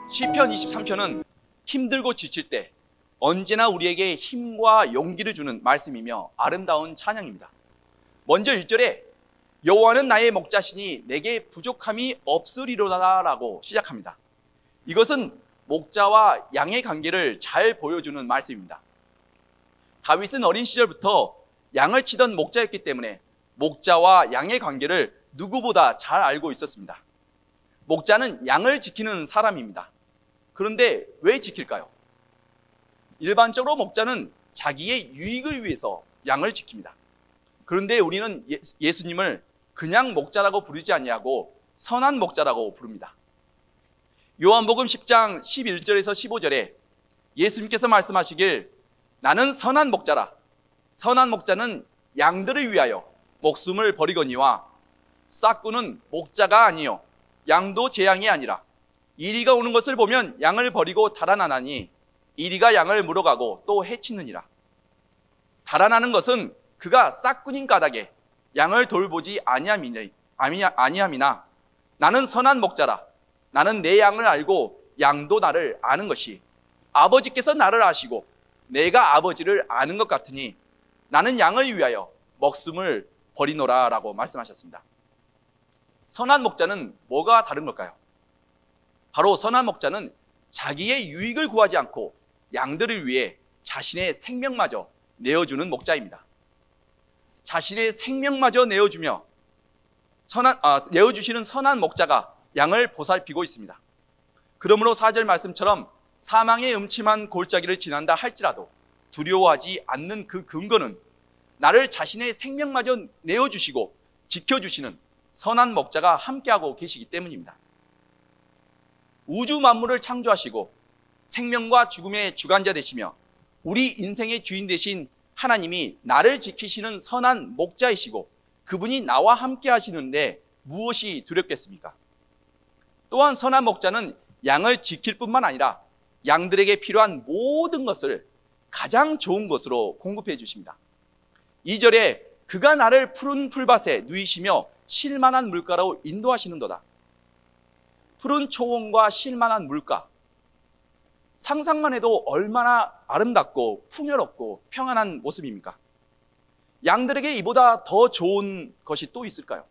시편 23편은 힘들고 지칠 때 언제나 우리에게 힘과 용기를 주는 말씀이며 아름다운 찬양입니다. 먼저 1절에 여호와는 나의 목자시니 내게 부족함이 없으리로다 라고 시작합니다. 이것은 목자와 양의 관계를 잘 보여주는 말씀입니다. 다윗은 어린 시절부터 양을 치던 목자였기 때문에 목자와 양의 관계를 누구보다 잘 알고 있었습니다. 목자는 양을 지키는 사람입니다. 그런데 왜 지킬까요? 일반적으로 목자는 자기의 유익을 위해서 양을 지킵니다. 그런데 우리는 예수님을 그냥 목자라고 부르지 아니하고 선한 목자라고 부릅니다. 요한복음 10장 11절에서 15절에 예수님께서 말씀하시길 나는 선한 목자라. 선한 목자는 양들을 위하여 목숨을 버리거니와 싹구는 목자가 아니요 양도 제 양이 아니라 이리가 오는 것을 보면 양을 버리고 달아나나니 이리가 양을 물어가고 또 해치느니라. 달아나는 것은 그가 싹꾼인 까닭에 양을 돌보지 아니함이나 나는 선한 목자라. 나는 내 양을 알고 양도 나를 아는 것이 아버지께서 나를 아시고 내가 아버지를 아는 것 같으니 나는 양을 위하여 목숨을 버리노라 라고 말씀하셨습니다. 선한 목자는 뭐가 다른 걸까요? 바로 선한 목자는 자기의 유익을 구하지 않고 양들을 위해 자신의 생명마저 내어주는 목자입니다. 자신의 생명마저 내어주며 내어주시는 선한 목자가 양을 보살피고 있습니다. 그러므로 4절 말씀처럼 사망의 음침한 골짜기를 지난다 할지라도 두려워하지 않는 그 근거는 나를 자신의 생명마저 내어주시고 지켜주시는 선한 목자가 함께하고 계시기 때문입니다. 우주 만물을 창조하시고 생명과 죽음의 주관자 되시며 우리 인생의 주인 되신 하나님이 나를 지키시는 선한 목자이시고 그분이 나와 함께 하시는데 무엇이 두렵겠습니까? 또한 선한 목자는 양을 지킬 뿐만 아니라 양들에게 필요한 모든 것을 가장 좋은 것으로 공급해 주십니다. 2절에 그가 나를 푸른 풀밭에 누이시며 쉴만한 물가로 인도하시는도다. 푸른 초원과 쉴만한 물가, 상상만 해도 얼마나 아름답고 풍요롭고 평안한 모습입니까? 양들에게 이보다 더 좋은 것이 또 있을까요?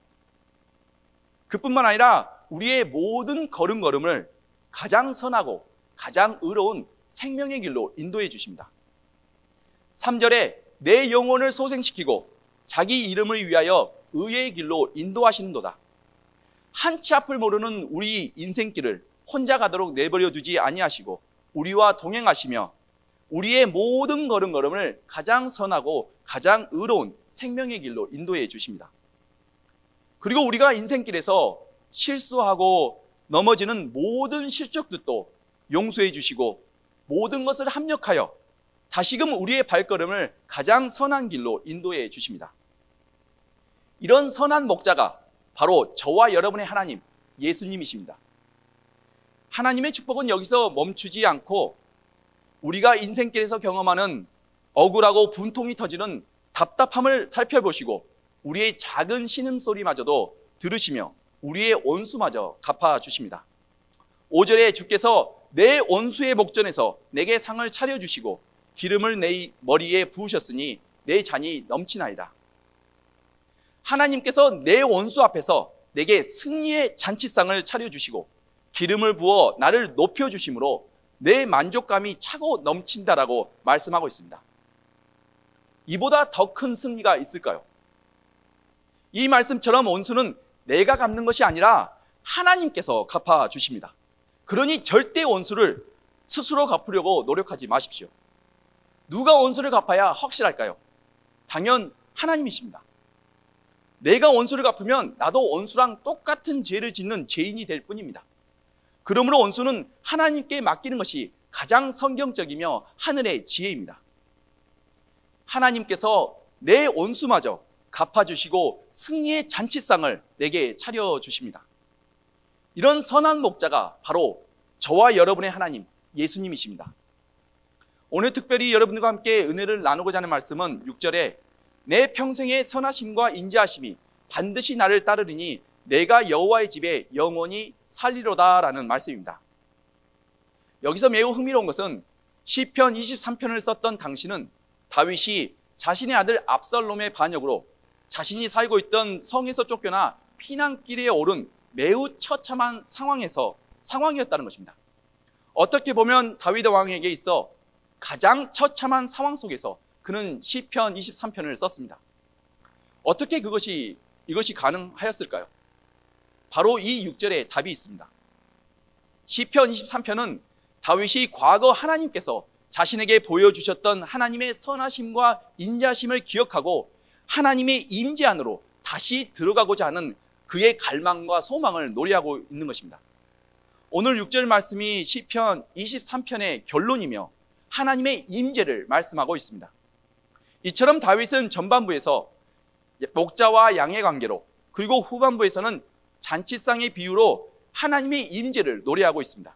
그뿐만 아니라 우리의 모든 걸음걸음을 가장 선하고 가장 의로운 생명의 길로 인도해 주십니다. 3절에 내 영혼을 소생시키고 자기 이름을 위하여 의의 길로 인도하시는도다. 한치 앞을 모르는 우리 인생길을 혼자 가도록 내버려 두지 아니하시고 우리와 동행하시며 우리의 모든 걸음걸음을 가장 선하고 가장 의로운 생명의 길로 인도해 주십니다. 그리고 우리가 인생길에서 실수하고 넘어지는 모든 실족들도 용서해 주시고 모든 것을 합력하여 다시금 우리의 발걸음을 가장 선한 길로 인도해 주십니다. 이런 선한 목자가 바로 저와 여러분의 하나님, 예수님이십니다. 하나님의 축복은 여기서 멈추지 않고 우리가 인생길에서 경험하는 억울하고 분통이 터지는 답답함을 살펴보시고 우리의 작은 신음소리마저도 들으시며 우리의 원수마저 갚아주십니다. 5절에 주께서 내 원수의 목전에서 내게 상을 차려주시고 기름을 내 머리에 부으셨으니 내 잔이 넘치나이다. 하나님께서 내 원수 앞에서 내게 승리의 잔치상을 차려주시고 기름을 부어 나를 높여주심으로 내 만족감이 차고 넘친다라고 말씀하고 있습니다. 이보다 더 큰 승리가 있을까요? 이 말씀처럼 원수는 내가 갚는 것이 아니라 하나님께서 갚아주십니다. 그러니 절대 원수를 스스로 갚으려고 노력하지 마십시오. 누가 원수를 갚아야 확실할까요? 당연 하나님이십니다. 내가 원수를 갚으면 나도 원수랑 똑같은 죄를 짓는 죄인이 될 뿐입니다. 그러므로 원수는 하나님께 맡기는 것이 가장 성경적이며 하늘의 지혜입니다. 하나님께서 내 원수마저 갚아주시고 승리의 잔치상을 내게 차려주십니다. 이런 선한 목자가 바로 저와 여러분의 하나님, 예수님이십니다. 오늘 특별히 여러분들과 함께 은혜를 나누고자 하는 말씀은 6절에 내 평생의 선하심과 인자하심이 반드시 나를 따르리니 내가 여호와의 집에 영원히 살리로다 라는 말씀입니다. 여기서 매우 흥미로운 것은 시편 23편을 썼던 당시는 다윗이 자신의 아들 압살롬의 반역으로 자신이 살고 있던 성에서 쫓겨나 피난길에 오른 매우 처참한 상황이었다는 것입니다. 어떻게 보면 다윗 왕에게 있어 가장 처참한 상황 속에서 그는 시편 23편을 썼습니다. 어떻게 이것이 가능하였을까요? 바로 이 6절에 답이 있습니다. 시편 23편은 다윗이 과거 하나님께서 자신에게 보여주셨던 하나님의 선하심과 인자심을 기억하고 하나님의 임재 안으로 다시 들어가고자 하는 그의 갈망과 소망을 노래하고 있는 것입니다. 오늘 6절 말씀이 시편 23편의 결론이며 하나님의 임재를 말씀하고 있습니다. 이처럼 다윗은 전반부에서 목자와 양의 관계로, 그리고 후반부에서는 잔치상의 비유로 하나님의 임재를 노래하고 있습니다.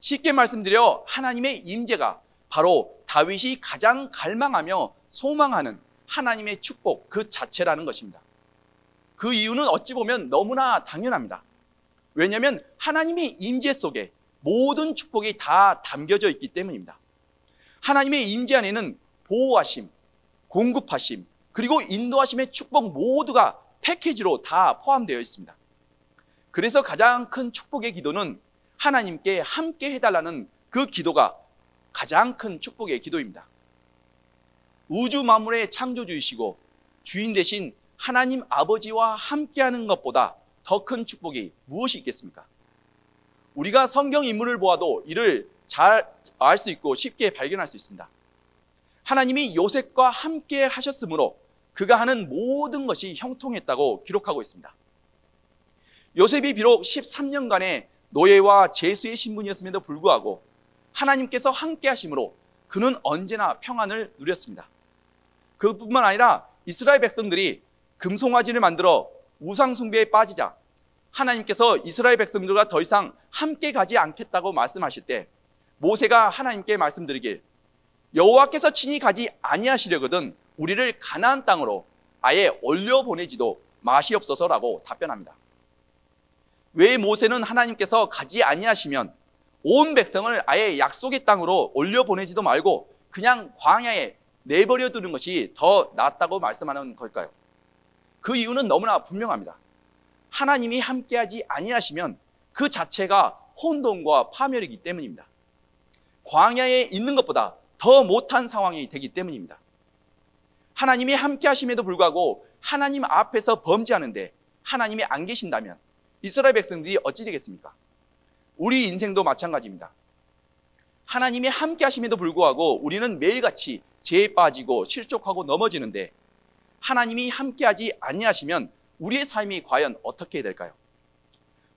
쉽게 말씀드려 하나님의 임재가 바로 다윗이 가장 갈망하며 소망하는 하나님의 축복 그 자체라는 것입니다. 그 이유는 어찌 보면 너무나 당연합니다. 왜냐하면 하나님의 임재 속에 모든 축복이 다 담겨져 있기 때문입니다. 하나님의 임재 안에는 보호하심, 공급하심, 그리고 인도하심의 축복 모두가 패키지로 다 포함되어 있습니다. 그래서 가장 큰 축복의 기도는 하나님께 함께 해달라는 그 기도가 가장 큰 축복의 기도입니다. 우주 만물의 창조주이시고 주인 되신 하나님 아버지와 함께하는 것보다 더 큰 축복이 무엇이 있겠습니까? 우리가 성경 인물을 보아도 이를 잘 알 수 있고 쉽게 발견할 수 있습니다. 하나님이 요셉과 함께 하셨으므로 그가 하는 모든 것이 형통했다고 기록하고 있습니다. 요셉이 비록 13년간의 노예와 제수의 신분이었음에도 불구하고 하나님께서 함께 하심으로 그는 언제나 평안을 누렸습니다. 그뿐만 아니라 이스라엘 백성들이 금송아지를 만들어 우상숭배에 빠지자 하나님께서 이스라엘 백성들과 더 이상 함께 가지 않겠다고 말씀하실 때 모세가 하나님께 말씀드리길, 여호와께서 친히 가지 아니하시려거든 우리를 가나안 땅으로 아예 올려보내지도 마시옵소서라고 답변합니다. 왜 모세는 하나님께서 가지 아니하시면 온 백성을 아예 약속의 땅으로 올려보내지도 말고 그냥 광야에 내버려 두는 것이 더 낫다고 말씀하는 걸까요? 그 이유는 너무나 분명합니다. 하나님이 함께하지 아니하시면 그 자체가 혼돈과 파멸이기 때문입니다. 광야에 있는 것보다 더 못한 상황이 되기 때문입니다. 하나님이 함께하심에도 불구하고 하나님 앞에서 범죄하는데 하나님이 안 계신다면 이스라엘 백성들이 어찌 되겠습니까? 우리 인생도 마찬가지입니다. 하나님이 함께하심에도 불구하고 우리는 매일같이 죄에 빠지고 실족하고 넘어지는데 하나님이 함께하지 아니하시면 우리의 삶이 과연 어떻게 될까요?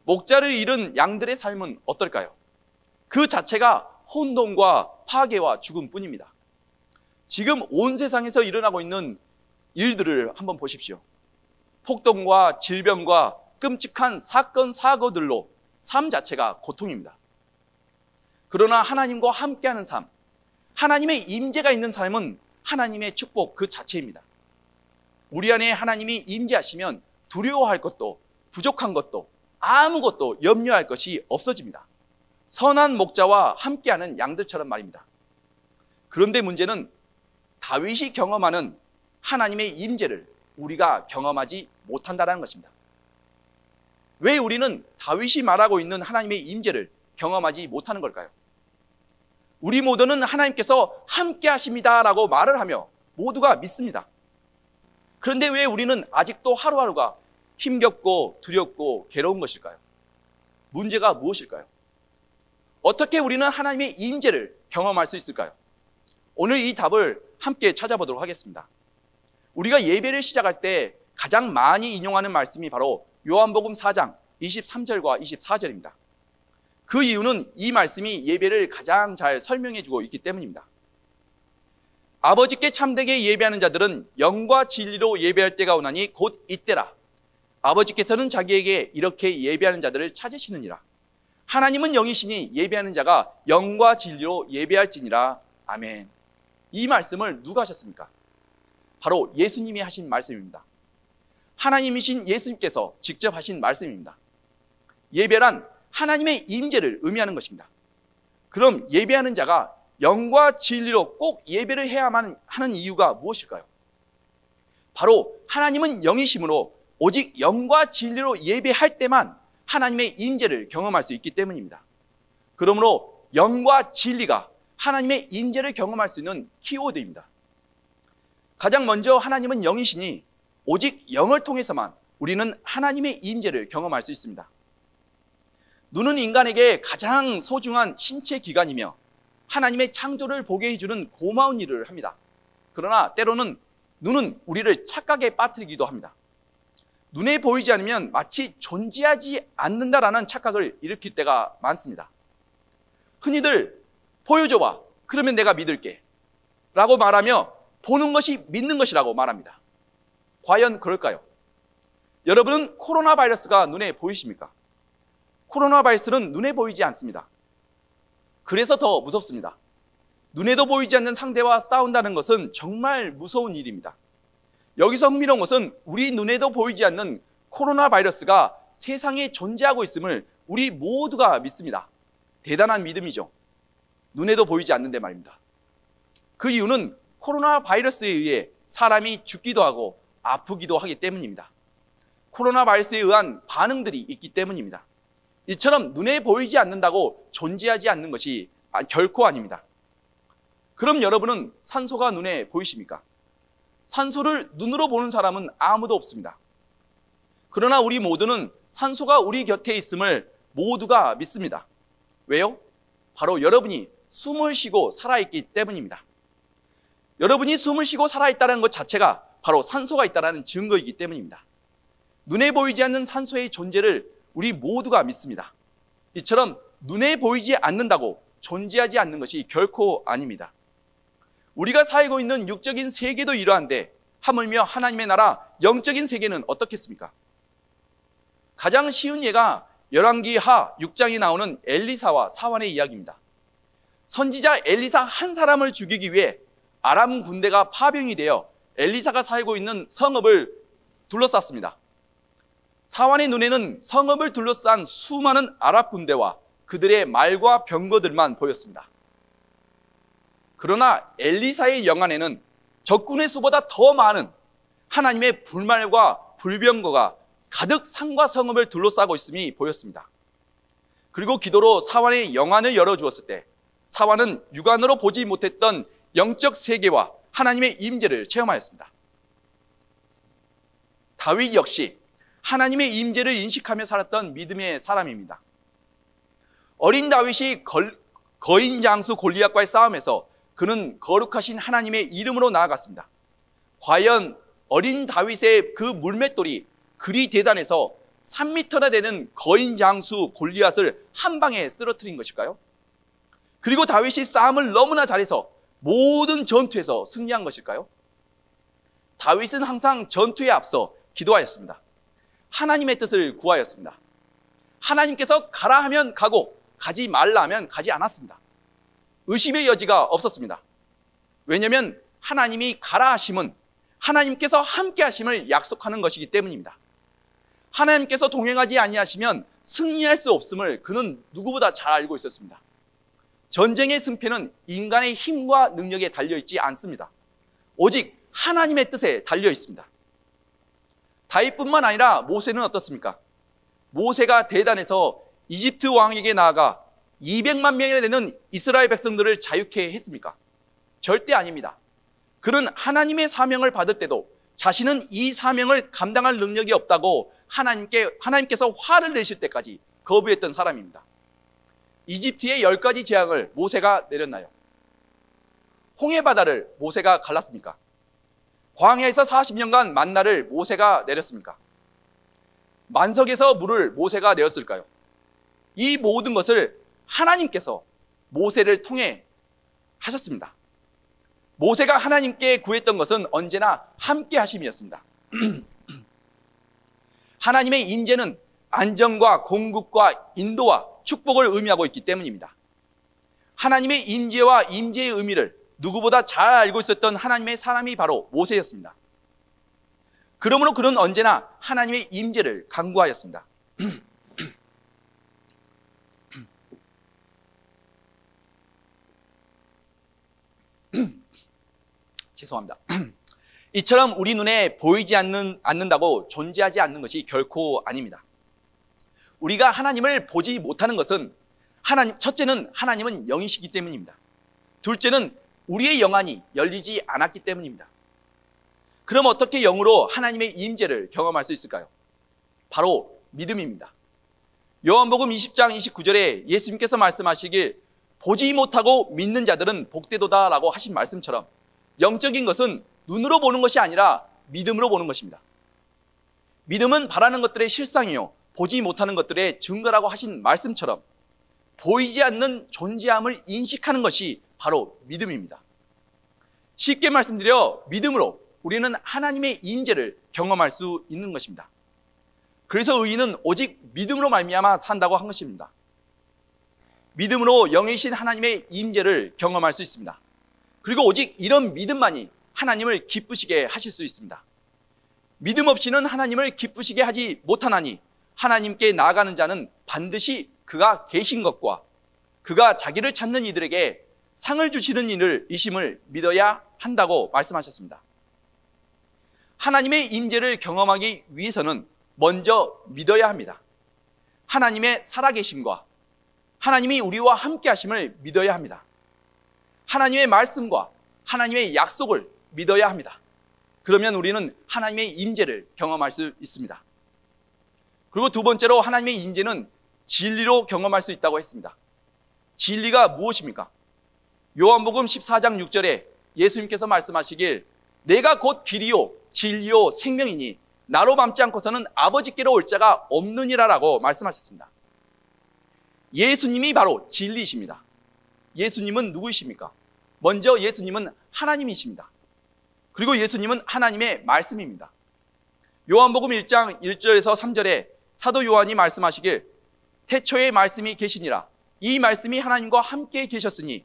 목자를 잃은 양들의 삶은 어떨까요? 그 자체가 혼돈과 파괴와 죽음뿐입니다. 지금 온 세상에서 일어나고 있는 일들을 한번 보십시오. 폭동과 질병과 끔찍한 사건, 사고들로 삶 자체가 고통입니다. 그러나 하나님과 함께하는 삶, 하나님의 임재가 있는 삶은 하나님의 축복 그 자체입니다. 우리 안에 하나님이 임재하시면 두려워할 것도 부족한 것도 아무것도 염려할 것이 없어집니다. 선한 목자와 함께하는 양들처럼 말입니다. 그런데 문제는 다윗이 경험하는 하나님의 임재를 우리가 경험하지 못한다는 것입니다. 왜 우리는 다윗이 말하고 있는 하나님의 임재를 경험하지 못하는 걸까요? 우리 모두는 하나님께서 함께 하십니다라고 말을 하며 모두가 믿습니다. 그런데 왜 우리는 아직도 하루하루가 힘겹고 두렵고 괴로운 것일까요? 문제가 무엇일까요? 어떻게 우리는 하나님의 임재를 경험할 수 있을까요? 오늘 이 답을 함께 찾아보도록 하겠습니다. 우리가 예배를 시작할 때 가장 많이 인용하는 말씀이 바로 요한복음 4장 23절과 24절입니다. 그 이유는 이 말씀이 예배를 가장 잘 설명해 주고 있기 때문입니다. 아버지께 참되게 예배하는 자들은 영과 진리로 예배할 때가 오나니 곧 이때라. 아버지께서는 자기에게 이렇게 예배하는 자들을 찾으시느니라. 하나님은 영이시니 예배하는 자가 영과 진리로 예배할지니라. 아멘. 이 말씀을 누가 하셨습니까? 바로 예수님이 하신 말씀입니다. 하나님이신 예수님께서 직접 하신 말씀입니다. 예배란 하나님의 임재를 의미하는 것입니다. 그럼 예배하는 자가 영과 진리로 꼭 예배를 해야만 하는 이유가 무엇일까요? 바로 하나님은 영이시므로 오직 영과 진리로 예배할 때만 하나님의 임재를 경험할 수 있기 때문입니다. 그러므로 영과 진리가 하나님의 임재를 경험할 수 있는 키워드입니다. 가장 먼저 하나님은 영이시니 오직 영을 통해서만 우리는 하나님의 임재를 경험할 수 있습니다. 눈은 인간에게 가장 소중한 신체 기관이며 하나님의 창조를 보게 해주는 고마운 일을 합니다. 그러나 때로는 눈은 우리를 착각에 빠뜨리기도 합니다. 눈에 보이지 않으면 마치 존재하지 않는다라는 착각을 일으킬 때가 많습니다. 흔히들 보여줘봐, 그러면 내가 믿을게 라고 말하며 보는 것이 믿는 것이라고 말합니다. 과연 그럴까요? 여러분은 코로나 바이러스가 눈에 보이십니까? 코로나 바이러스는 눈에 보이지 않습니다. 그래서 더 무섭습니다. 눈에도 보이지 않는 상대와 싸운다는 것은 정말 무서운 일입니다. 여기서 흥미로운 것은 우리 눈에도 보이지 않는 코로나 바이러스가 세상에 존재하고 있음을 우리 모두가 믿습니다. 대단한 믿음이죠. 눈에도 보이지 않는데 말입니다. 그 이유는 코로나 바이러스에 의해 사람이 죽기도 하고 아프기도 하기 때문입니다. 코로나 바이러스에 의한 반응들이 있기 때문입니다. 이처럼 눈에 보이지 않는다고 존재하지 않는 것이 결코 아닙니다. 그럼 여러분은 산소가 눈에 보이십니까? 산소를 눈으로 보는 사람은 아무도 없습니다. 그러나 우리 모두는 산소가 우리 곁에 있음을 모두가 믿습니다. 왜요? 바로 여러분이 숨을 쉬고 살아있기 때문입니다. 여러분이 숨을 쉬고 살아있다는 것 자체가 바로 산소가 있다는 증거이기 때문입니다. 눈에 보이지 않는 산소의 존재를 우리 모두가 믿습니다. 이처럼 눈에 보이지 않는다고 존재하지 않는 것이 결코 아닙니다. 우리가 살고 있는 육적인 세계도 이러한데 하물며 하나님의 나라 영적인 세계는 어떻겠습니까? 가장 쉬운 예가 열왕기하 6장에 나오는 엘리사와 사환의 이야기입니다. 선지자 엘리사 한 사람을 죽이기 위해 아람 군대가 파병이 되어 엘리사가 살고 있는 성읍을 둘러쌌습니다. 사환의 눈에는 성읍을 둘러싼 수많은 아랍 군대와 그들의 말과 병거들만 보였습니다. 그러나 엘리사의 영안에는 적군의 수보다 더 많은 하나님의 불말과 불병거가 가득 산과 성읍을 둘러싸고 있음이 보였습니다. 그리고 기도로 사환의 영안을 열어주었을 때 사환은 육안으로 보지 못했던 영적 세계와 하나님의 임재를 체험하였습니다. 다윗 역시 하나님의 임재를 인식하며 살았던 믿음의 사람입니다. 어린 다윗이 거인 장수 골리앗과의 싸움에서 그는 거룩하신 하나님의 이름으로 나아갔습니다. 과연 어린 다윗의 그 물맷돌이 그리 대단해서 3m나 되는 거인 장수 골리앗을 한 방에 쓰러뜨린 것일까요? 그리고 다윗이 싸움을 너무나 잘해서 모든 전투에서 승리한 것일까요? 다윗은 항상 전투에 앞서 기도하였습니다. 하나님의 뜻을 구하였습니다. 하나님께서 가라 하면 가고 가지 말라 하면 가지 않았습니다. 의심의 여지가 없었습니다. 왜냐하면 하나님이 가라 하심은 하나님께서 함께 하심을 약속하는 것이기 때문입니다. 하나님께서 동행하지 아니하시면 승리할 수 없음을 그는 누구보다 잘 알고 있었습니다. 전쟁의 승패는 인간의 힘과 능력에 달려있지 않습니다. 오직 하나님의 뜻에 달려 있습니다. 다윗뿐만 아니라 모세는 어떻습니까? 모세가 대단해서 이집트 왕에게 나아가 200만 명이나 되는 이스라엘 백성들을 자유케 했습니까? 절대 아닙니다. 그는 하나님의 사명을 받을 때도 자신은 이 사명을 감당할 능력이 없다고 하나님께서 화를 내실 때까지 거부했던 사람입니다. 이집트의 10가지 재앙을 모세가 내렸나요? 홍해바다를 모세가 갈랐습니까? 광야에서 40년간 만나를 모세가 내렸습니까? 만석에서 물을 모세가 내었을까요? 이 모든 것을 하나님께서 모세를 통해 하셨습니다. 모세가 하나님께 구했던 것은 언제나 함께 하심이었습니다. 하나님의 임재는 안정과 공급과 인도와 축복을 의미하고 있기 때문입니다. 하나님의 임재와 임재의 의미를 누구보다 잘 알고 있었던 하나님의 사람이 바로 모세였습니다. 그러므로 그는 언제나 하나님의 임재를 간구하였습니다. 죄송합니다. 이처럼 우리 눈에 보이지 않는다고 존재하지 않는 것이 결코 아닙니다. 우리가 하나님을 보지 못하는 것은 첫째는 하나님은 영이시기 때문입니다. 둘째는 우리의 영안이 열리지 않았기 때문입니다. 그럼 어떻게 영으로 하나님의 임재를 경험할 수 있을까요? 바로 믿음입니다. 요한복음 20장 29절에 예수님께서 말씀하시길 보지 못하고 믿는 자들은 복되도다 라고 하신 말씀처럼 영적인 것은 눈으로 보는 것이 아니라 믿음으로 보는 것입니다. 믿음은 바라는 것들의 실상이요 보지 못하는 것들의 증거라고 하신 말씀처럼 보이지 않는 존재함을 인식하는 것이 바로 믿음입니다. 쉽게 말씀드려 믿음으로 우리는 하나님의 임재를 경험할 수 있는 것입니다. 그래서 의인은 오직 믿음으로 말미암아 산다고 한 것입니다. 믿음으로 영이신 하나님의 임재를 경험할 수 있습니다. 그리고 오직 이런 믿음만이 하나님을 기쁘시게 하실 수 있습니다. 믿음 없이는 하나님을 기쁘시게 하지 못하나니 하나님께 나아가는 자는 반드시 그가 계신 것과 그가 자기를 찾는 이들에게 상을 주시는 이심을 믿어야 한다고 말씀하셨습니다. 하나님의 임재를 경험하기 위해서는 먼저 믿어야 합니다. 하나님의 살아계심과 하나님이 우리와 함께 하심을 믿어야 합니다. 하나님의 말씀과 하나님의 약속을 믿어야 합니다. 그러면 우리는 하나님의 임재를 경험할 수 있습니다. 그리고 두 번째로 하나님의 임재는 진리로 경험할 수 있다고 했습니다. 진리가 무엇입니까? 요한복음 14장 6절에 예수님께서 말씀하시길 내가 곧 길이요 진리요 생명이니 나로 밟지 않고서는 아버지께로 올 자가 없느니라라고 말씀하셨습니다. 예수님이 바로 진리이십니다. 예수님은 누구이십니까? 먼저 예수님은 하나님이십니다. 그리고 예수님은 하나님의 말씀입니다. 요한복음 1장 1절에서 3절에 사도 요한이 말씀하시길 태초에 말씀이 계시니라 이 말씀이 하나님과 함께 계셨으니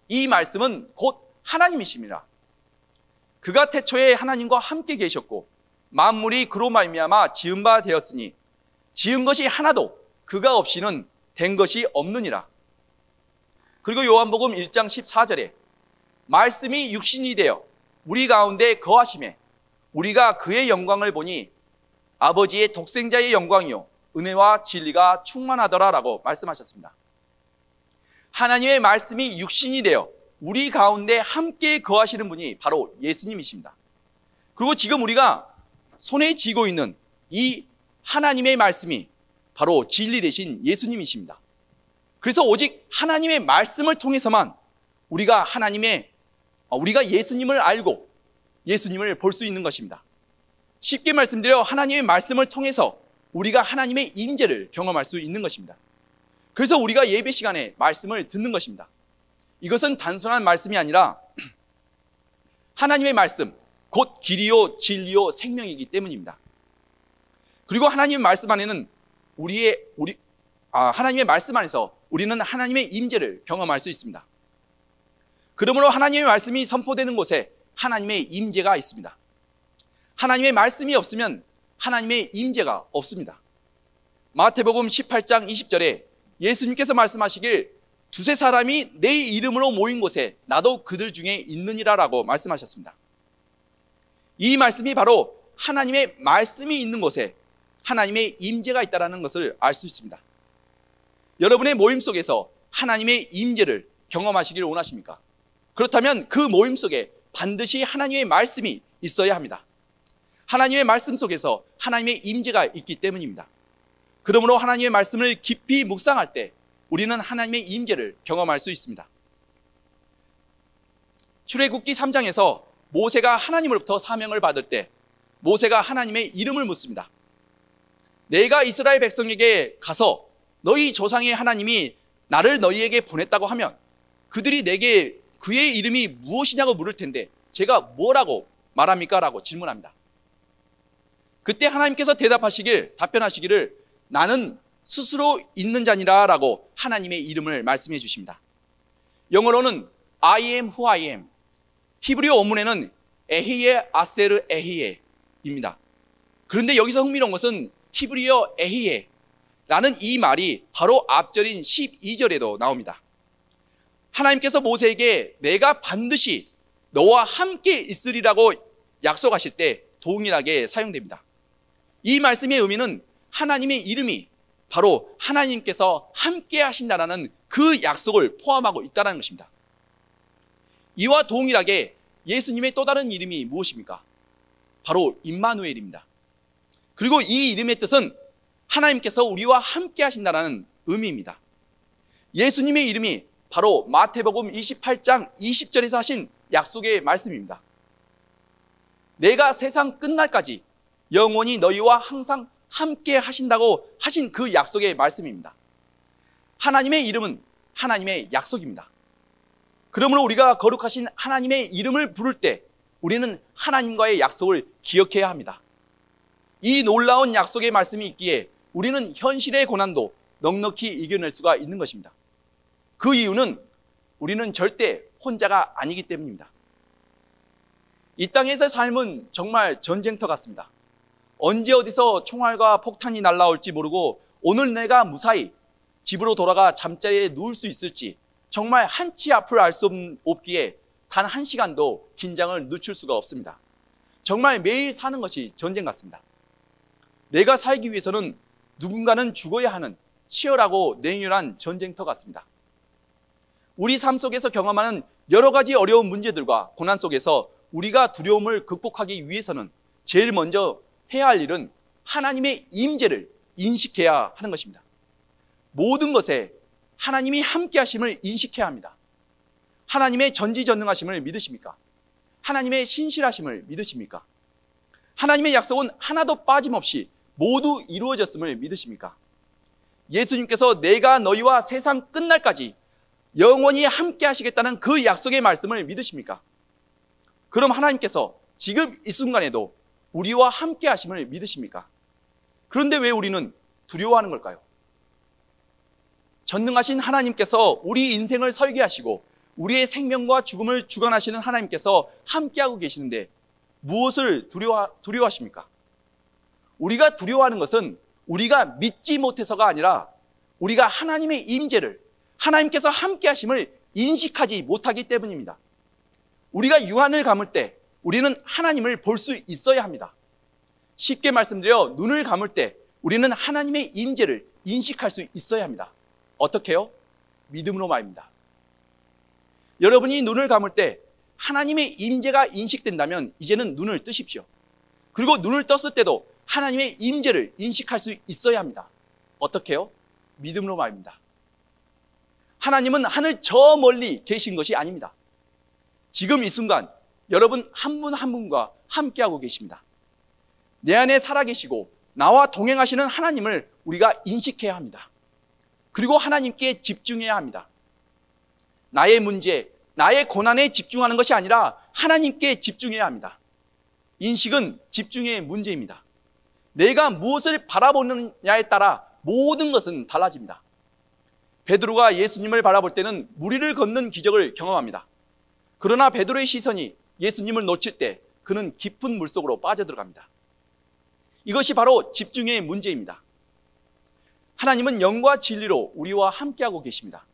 이 말씀은 곧 하나님이십니다. 그가 태초에 하나님과 함께 계셨고 만물이 그로 말미암아 지은 바 되었으니 지은 것이 하나도 그가 없이는 된 것이 없느니라. 그리고 요한복음 1장 14절에 말씀이 육신이 되어 우리 가운데 거하심에 우리가 그의 영광을 보니 아버지의 독생자의 영광이요 은혜와 진리가 충만하더라라고 말씀하셨습니다. 하나님의 말씀이 육신이 되어 우리 가운데 함께 거하시는 분이 바로 예수님이십니다. 그리고 지금 우리가 손에 쥐고 있는 이 하나님의 말씀이 바로 진리 되신 예수님이십니다. 그래서 오직 하나님의 말씀을 통해서만 우리가 예수님을 알고 예수님을 볼 수 있는 것입니다. 쉽게 말씀드려 하나님의 말씀을 통해서 우리가 하나님의 임재를 경험할 수 있는 것입니다. 그래서 우리가 예배 시간에 말씀을 듣는 것입니다. 이것은 단순한 말씀이 아니라 하나님의 말씀, 곧 길이요 진리요 생명이기 때문입니다. 그리고 하나님의 말씀 안에는 하나님의 말씀 안에서 우리는 하나님의 임재를 경험할 수 있습니다. 그러므로 하나님의 말씀이 선포되는 곳에 하나님의 임재가 있습니다. 하나님의 말씀이 없으면 하나님의 임재가 없습니다. 마태복음 18장 20절에 예수님께서 말씀하시길 두세 사람이 내 이름으로 모인 곳에 나도 그들 중에 있느니라라고 말씀하셨습니다. 이 말씀이 바로 하나님의 말씀이 있는 곳에 하나님의 임재가 있다는 것을 알 수 있습니다. 여러분의 모임 속에서 하나님의 임재를 경험하시기를 원하십니까? 그렇다면 그 모임 속에 반드시 하나님의 말씀이 있어야 합니다. 하나님의 말씀 속에서 하나님의 임재가 있기 때문입니다. 그러므로 하나님의 말씀을 깊이 묵상할 때 우리는 하나님의 임재를 경험할 수 있습니다. 출애굽기 3장에서 모세가 하나님으로부터 사명을 받을 때 모세가 하나님의 이름을 묻습니다. 내가 이스라엘 백성에게 가서 너희 조상의 하나님이 나를 너희에게 보냈다고 하면 그들이 내게 그의 이름이 무엇이냐고 물을 텐데 제가 뭐라고 말합니까? 라고 질문합니다. 그때 하나님께서 답변하시기를 나는 스스로 있는 자니라 라고 하나님의 이름을 말씀해 주십니다. 영어로는 I am who I am, 히브리어 원문에는 에히예 아세르 에히예입니다. 그런데 여기서 흥미로운 것은 히브리어 에히예라는 이 말이 바로 앞절인 12절에도 나옵니다. 하나님께서 모세에게 내가 반드시 너와 함께 있으리라고 약속하실 때 동일하게 사용됩니다. 이 말씀의 의미는 하나님의 이름이 바로 하나님께서 함께 하신다라는 그 약속을 포함하고 있다는 것입니다. 이와 동일하게 예수님의 또 다른 이름이 무엇입니까? 바로 임마누엘입니다. 그리고 이 이름의 뜻은 하나님께서 우리와 함께 하신다는 의미입니다. 예수님의 이름이 바로 마태복음 28장 20절에서 하신 약속의 말씀입니다. 내가 세상 끝날까지 영원히 너희와 항상 함께 하신다고 하신 그 약속의 말씀입니다. 하나님의 이름은 하나님의 약속입니다. 그러므로 우리가 거룩하신 하나님의 이름을 부를 때 우리는 하나님과의 약속을 기억해야 합니다. 이 놀라운 약속의 말씀이 있기에 우리는 현실의 고난도 넉넉히 이겨낼 수가 있는 것입니다. 그 이유는 우리는 절대 혼자가 아니기 때문입니다. 이 땅에서 삶은 정말 전쟁터 같습니다. 언제 어디서 총알과 폭탄이 날아올지 모르고 오늘 내가 무사히 집으로 돌아가 잠자리에 누울 수 있을지 정말 한치 앞을 알 수 없기에 단 한 시간도 긴장을 늦출 수가 없습니다. 정말 매일 사는 것이 전쟁 같습니다. 내가 살기 위해서는 누군가는 죽어야 하는 치열하고 냉혈한 전쟁터 같습니다. 우리 삶 속에서 경험하는 여러 가지 어려운 문제들과 고난 속에서 우리가 두려움을 극복하기 위해서는 제일 먼저 해야 할 일은 하나님의 임재를 인식해야 하는 것입니다. 모든 것에 하나님이 함께 하심을 인식해야 합니다. 하나님의 전지전능하심을 믿으십니까? 하나님의 신실하심을 믿으십니까? 하나님의 약속은 하나도 빠짐없이 모두 이루어졌음을 믿으십니까? 예수님께서 내가 너희와 세상 끝날까지 영원히 함께 하시겠다는 그 약속의 말씀을 믿으십니까? 그럼 하나님께서 지금 이 순간에도 우리와 함께 하심을 믿으십니까? 그런데 왜 우리는 두려워하는 걸까요? 전능하신 하나님께서 우리 인생을 설계하시고 우리의 생명과 죽음을 주관하시는 하나님께서 함께하고 계시는데 무엇을 두려워하십니까? 우리가 두려워하는 것은 우리가 믿지 못해서가 아니라 우리가 하나님의 임재를, 하나님께서 함께하심을 인식하지 못하기 때문입니다. 우리가 유한을 감을 때 우리는 하나님을 볼 수 있어야 합니다. 쉽게 말씀드려 눈을 감을 때 우리는 하나님의 임재를 인식할 수 있어야 합니다. 어떻게 해요? 믿음으로 말입니다. 여러분이 눈을 감을 때 하나님의 임재가 인식된다면 이제는 눈을 뜨십시오. 그리고 눈을 떴을 때도 하나님의 임재를 인식할 수 있어야 합니다. 어떻게 해요? 믿음으로 말입니다. 하나님은 하늘 저 멀리 계신 것이 아닙니다. 지금 이 순간 여러분 한 분 한 분과 함께하고 계십니다. 내 안에 살아계시고 나와 동행하시는 하나님을 우리가 인식해야 합니다. 그리고 하나님께 집중해야 합니다. 나의 문제, 나의 고난에 집중하는 것이 아니라 하나님께 집중해야 합니다. 인식은 집중의 문제입니다. 내가 무엇을 바라보느냐에 따라 모든 것은 달라집니다. 베드로가 예수님을 바라볼 때는 무리를 걷는 기적을 경험합니다. 그러나 베드로의 시선이 예수님을 놓칠 때 그는 깊은 물속으로 빠져들어갑니다. 이것이 바로 집중의 문제입니다. 하나님은 영과 진리로 우리와 함께하고 계십니다.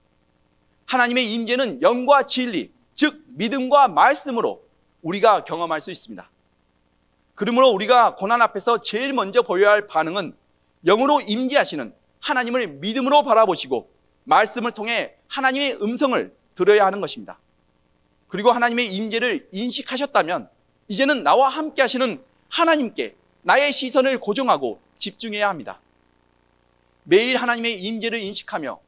하나님의 임재는 영과 진리, 즉 믿음과 말씀으로 우리가 경험할 수 있습니다. 그러므로 우리가 고난 앞에서 제일 먼저 보여야 할 반응은 영으로 임재하시는 하나님을 믿음으로 바라보시고 말씀을 통해 하나님의 음성을 들어야 하는 것입니다. 그리고 하나님의 임재를 인식하셨다면 이제는 나와 함께 하시는 하나님께 나의 시선을 고정하고 집중해야 합니다. 매일 하나님의 임재를 인식하며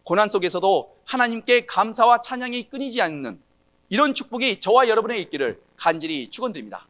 고난 속에서도 하나님께 감사와 찬양이 끊이지 않는 이런 축복이 저와 여러분에게 있기를 간절히 축원드립니다.